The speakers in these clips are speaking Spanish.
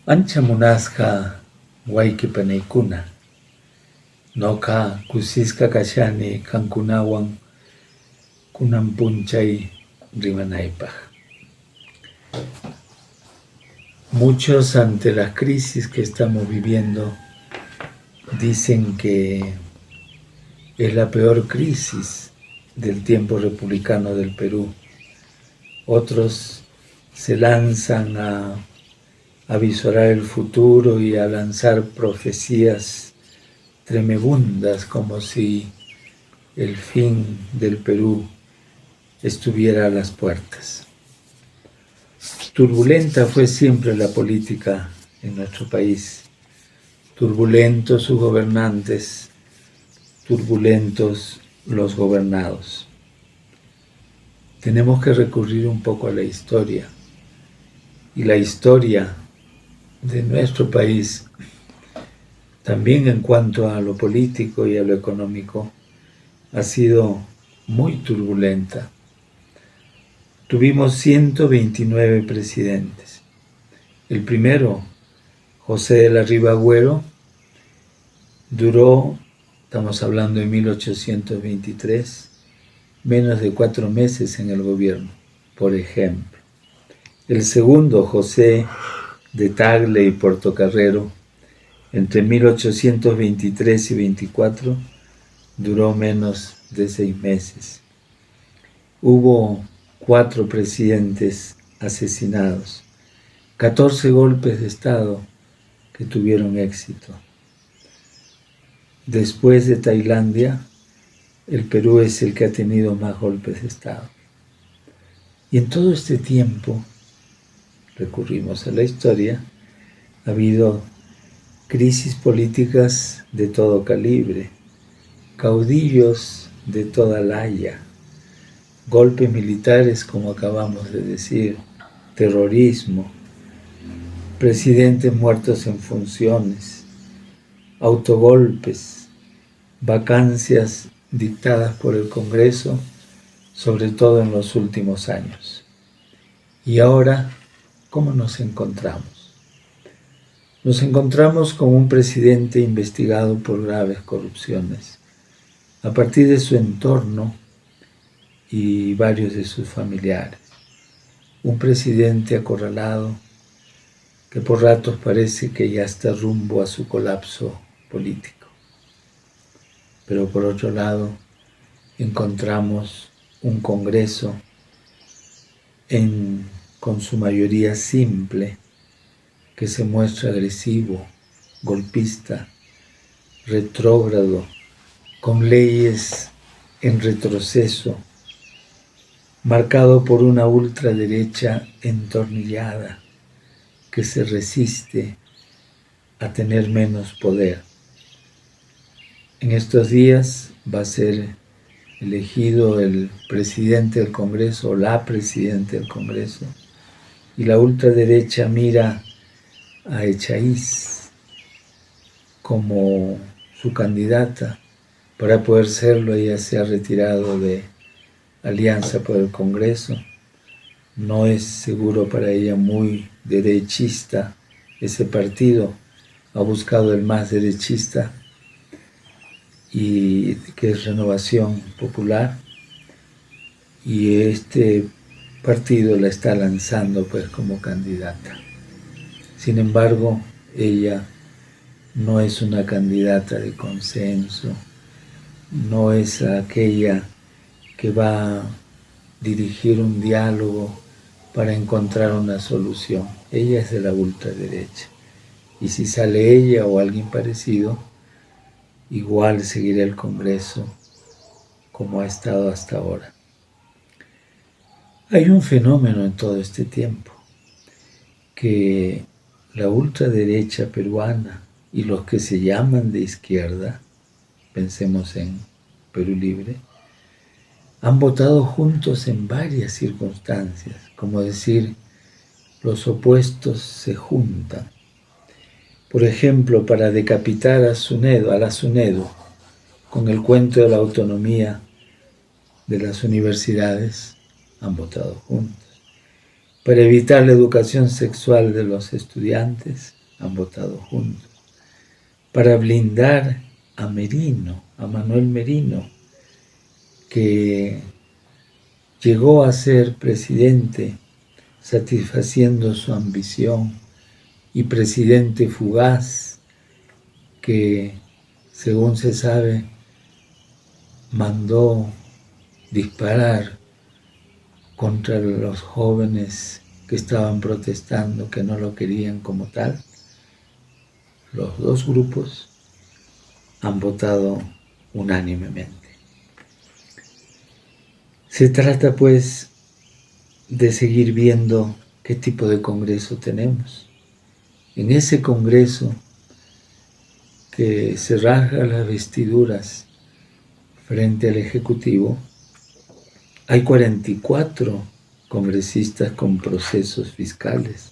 Ancha munasqa wayqipaniykuna, ñuqa kusisqa kashani qankunawan kunan p'unchay rimanaypaq. Muchos ante la crisis que estamos viviendo dicen que es la peor crisis del tiempo republicano del Perú. Otros se lanzan a visorar el futuro y a lanzar profecías tremebundas como si el fin del Perú estuviera a las puertas. Turbulenta fue siempre la política en nuestro país. Turbulentos sus gobernantes, turbulentos los gobernados. Tenemos que recurrir un poco a la historia. Y la historia de nuestro país, también en cuanto a lo político y a lo económico, ha sido muy turbulenta. Tuvimos 129 presidentes. El primero, José de la Riva Agüero, duró, estamos hablando de 1823, menos de 4 meses en el gobierno, por ejemplo. El segundo, José de Tagle y Portocarrero, entre 1823 y 24, duró menos de 6 meses. Hubo 4 presidentes asesinados, 14 golpes de Estado que tuvieron éxito. Después de Tailandia, el Perú es el que ha tenido más golpes de Estado. Y en todo este tiempo, recurrimos a la historia, ha habido crisis políticas de todo calibre, caudillos de toda laya, golpes militares, como acabamos de decir, terrorismo, presidentes muertos en funciones, autogolpes, vacancias dictadas por el Congreso, sobre todo en los últimos años. Y ahora, ¿cómo nos encontramos? Nos encontramos con un presidente investigado por graves corrupciones. A partir de su entorno y varios de sus familiares. Un presidente acorralado que por ratos parece que ya está rumbo a su colapso político. Pero por otro lado, encontramos un Congreso con su mayoría simple que se muestra agresivo, golpista, retrógrado, con leyes en retroceso, marcado por una ultraderecha entornillada que se resiste a tener menos poder. En estos días va a ser elegido el presidente del Congreso o la presidenta del Congreso y la ultraderecha mira a Echaíz como su candidata. Para poder serlo, ella se ha retirado de Alianza por el Congreso. No es seguro para ella muy derechista ese partido. Ha buscado el más derechista, y que es Renovación Popular. Y este partido la está lanzando pues como candidata. Sin embargo, ella no es una candidata de consenso, no es aquella que va a dirigir un diálogo para encontrar una solución. Ella es de la ultraderecha. Y si sale ella o alguien parecido, igual seguirá el Congreso como ha estado hasta ahora. Hay un fenómeno en todo este tiempo, que la ultraderecha peruana y los que se llaman de izquierda, pensemos en Perú Libre, han votado juntos en varias circunstancias, como decir, los opuestos se juntan. Por ejemplo, para decapitar a la SUNEDU, con el cuento de la autonomía de las universidades, han votado juntos. Para evitar la educación sexual de los estudiantes, han votado juntos. Para blindar a Merino, a Manuel Merino, que llegó a ser presidente satisfaciendo su ambición, y presidente fugaz que, según se sabe, mandó disparar contra los jóvenes que estaban protestando, que no lo querían como tal. Los dos grupos han votado unánimemente. Se trata, pues, de seguir viendo qué tipo de Congreso tenemos. En ese Congreso que se rasga las vestiduras frente al Ejecutivo, hay 44 congresistas con procesos fiscales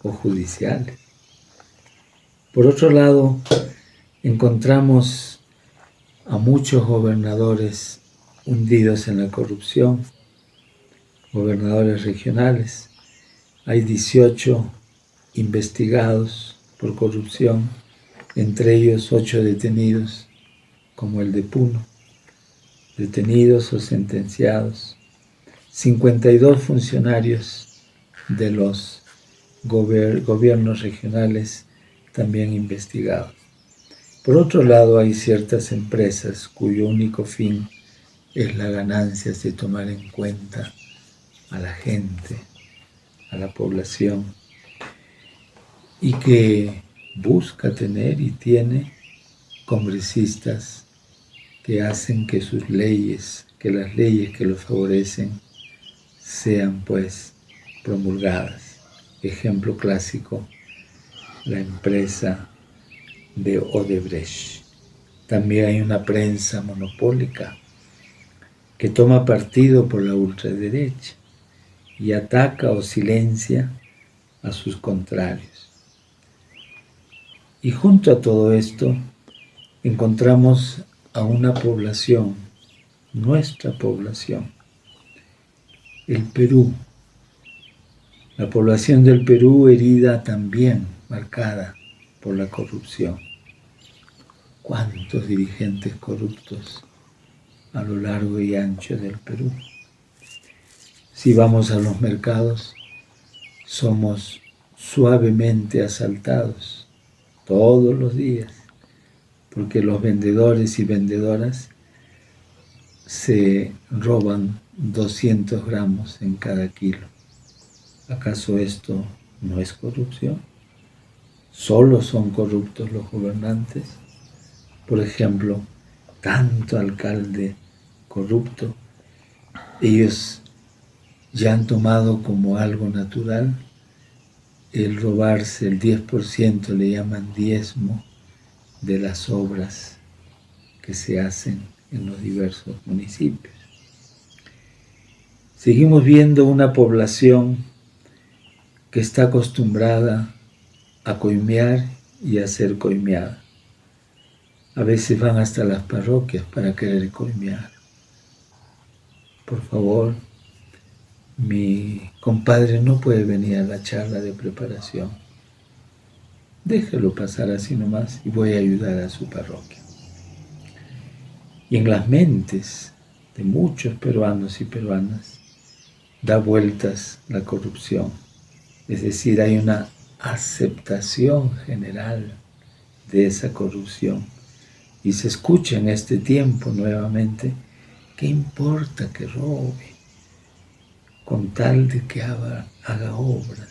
o judiciales. Por otro lado, encontramos a muchos gobernadores hundidos en la corrupción, gobernadores regionales. Hay 18 investigados por corrupción, entre ellos 8 detenidos, como el de Puno, detenidos o sentenciados. 52 funcionarios de los gobiernos regionales también investigados. Por otro lado, hay ciertas empresas cuyo único fin es la ganancia de tomar en cuenta a la gente, a la población, y que busca tener y tiene congresistas que hacen que sus leyes, que las leyes que los favorecen, sean pues promulgadas. Ejemplo clásico, la empresa de Odebrecht. También hay una prensa monopólica que toma partido por la ultraderecha y ataca o silencia a sus contrarios. Y junto a todo esto encontramos a una población, nuestra población, el Perú. La población del Perú herida también, marcada por la corrupción. ¿Cuántos dirigentes corruptos a lo largo y ancho del Perú? Si vamos a los mercados, somos suavemente asaltados todos los días, porque los vendedores y vendedoras se roban 200 gramos en cada kilo. ¿Acaso esto no es corrupción? ¿Solo son corruptos los gobernantes? Por ejemplo, tanto alcalde corrupto, ellos ya han tomado como algo natural el robarse el 10%, le llaman diezmo, de las obras que se hacen en los diversos municipios. Seguimos viendo una población que está acostumbrada a coimear y a ser coimeada. A veces van hasta las parroquias para querer coimear. Por favor, mi compadre no puede venir a la charla de preparación. Déjelo pasar así nomás y voy a ayudar a su parroquia. Y en las mentes de muchos peruanos y peruanas da vueltas la corrupción. Es decir, hay una aceptación general de esa corrupción. Y se escucha en este tiempo nuevamente, ¿qué importa que robe? Con tal de que haga obras.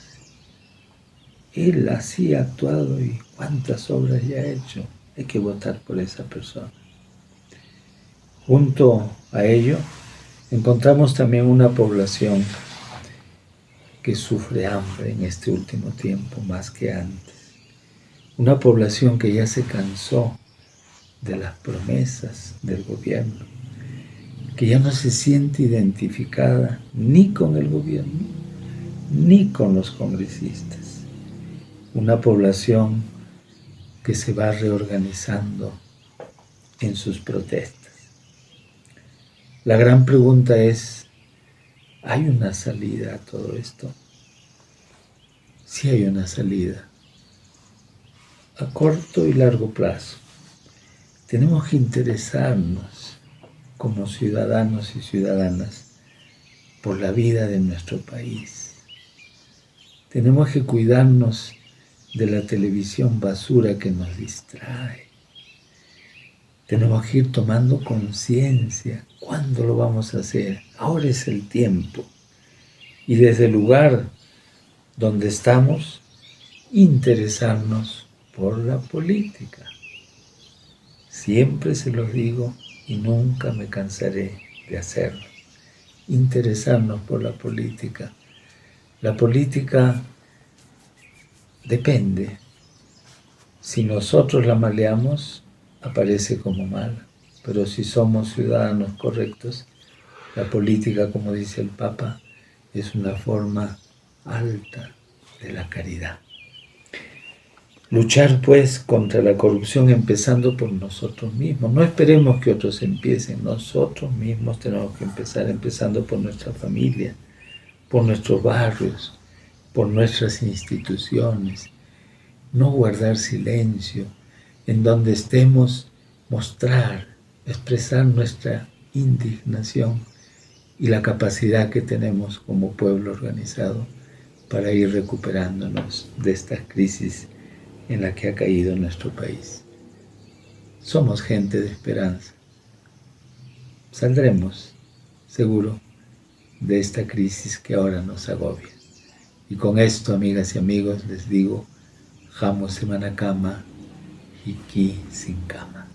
Él así ha actuado y cuántas obras ya ha hecho. Hay que votar por esa persona. Junto a ello, encontramos también una población que sufre hambre en este último tiempo más que antes. Una población que ya se cansó de las promesas del gobierno, que ya no se siente identificada ni con el gobierno, ni con los congresistas. Una población que se va reorganizando en sus protestas. La gran pregunta es, ¿hay una salida a todo esto? sí hay una salida a corto y largo plazo. Tenemos que interesarnos como ciudadanos y ciudadanas por la vida de nuestro país. Tenemos que cuidarnos de la televisión basura que nos distrae. Tenemos que ir tomando conciencia. ¿Cuándo lo vamos a hacer? Ahora es el tiempo. Y desde el lugar donde estamos, interesarnos por la política. Siempre se los digo y nunca me cansaré de hacerlo. Interesarnos por la política. La política depende. Si nosotros la maleamos, aparece como mala. Pero si somos ciudadanos correctos, la política, como dice el Papa, es una forma alta de la caridad. Luchar, pues, contra la corrupción empezando por nosotros mismos. No esperemos que otros empiecen. Nosotros mismos tenemos que empezar, empezando por nuestra familia, por nuestros barrios, por nuestras instituciones. No guardar silencio. En donde estemos, mostrar, expresar nuestra indignación y la capacidad que tenemos como pueblo organizado para ir recuperándonos de esta crisis en la que ha caído nuestro país. Somos gente de esperanza. Saldremos, seguro, de esta crisis que ahora nos agobia. Y con esto, amigas y amigos, les digo, Jamo Semana Kama, Hiki Sin Kama.